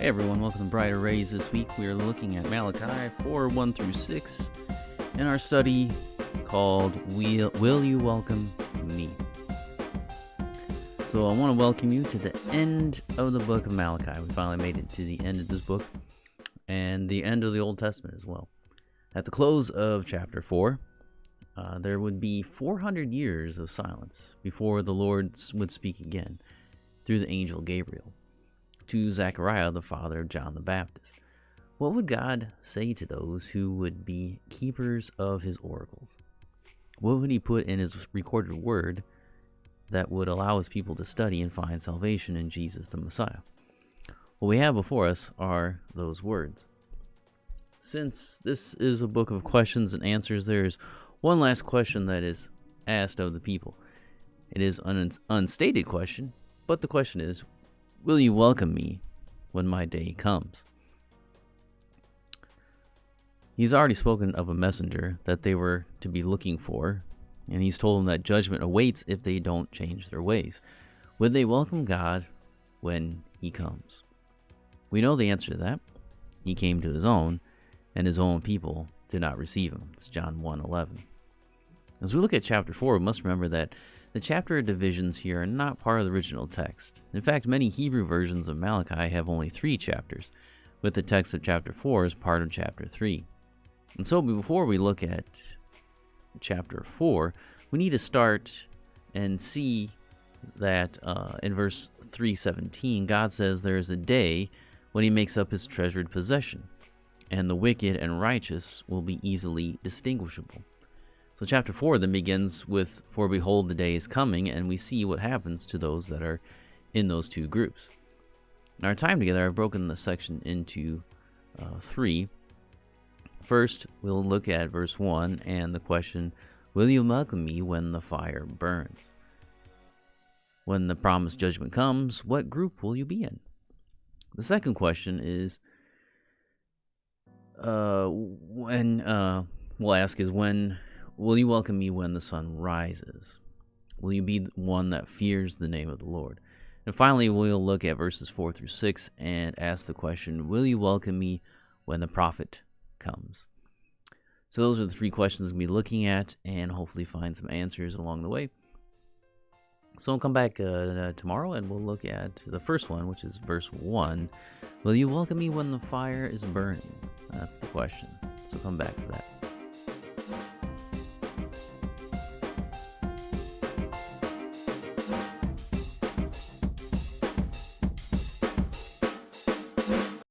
Hey everyone, welcome to Brighter Rays. This week we are looking at Malachi 4, 1 through 6 in our study called Will You Welcome Me? So I want to welcome you to the end of the book of Malachi. We finally made it to the end of this book and the end of the Old Testament as well. At the close of chapter 4, there would be 400 years of silence before the Lord would speak again through the angel Gabriel to Zechariah, the father of John the Baptist. What would God say to those who would be keepers of his oracles? What would he put in his recorded word that would allow his people to study and find salvation in Jesus the Messiah? What we have before us are those words. Since this is a book of questions and answers, there is one last question that is asked of the people. It is an unstated question, but the question is, will you welcome me when my day comes? He's already spoken of a messenger that they were to be looking for, and he's told them that judgment awaits if they don't change their ways. Would they welcome God when he comes? We know the answer to that. He came to his own, and his own people did not receive him. It's John 1:11. As we look at chapter 4, we must remember that the chapter divisions here are not part of the original text. In fact, many Hebrew versions of Malachi have only 3 chapters, with the text of chapter 4 as part of chapter 3. And so before we look at chapter 4, we need to start and see that in verse 3:17, God says there is a day when he makes up his treasured possession, and the wicked and righteous will be easily distinguishable. So chapter 4 then begins with, "For behold, the day is coming," and we see what happens to those that are in those two groups. In our time together, I've broken the section into 3. First, we'll look at verse 1 and the question, will you welcome me when the fire burns? When the promised judgment comes, what group will you be in? The second question is, when will you welcome me when the sun rises? Will you be one that fears the name of the Lord? And finally, we'll look at verses 4 through 6 and ask the question, will you welcome me when the prophet comes? So those are the 3 questions we'll be looking at and hopefully find some answers along the way. So we'll come back tomorrow and we'll look at the first one, which is verse 1. Will you welcome me when the fire is burning? That's the question. So come back to that.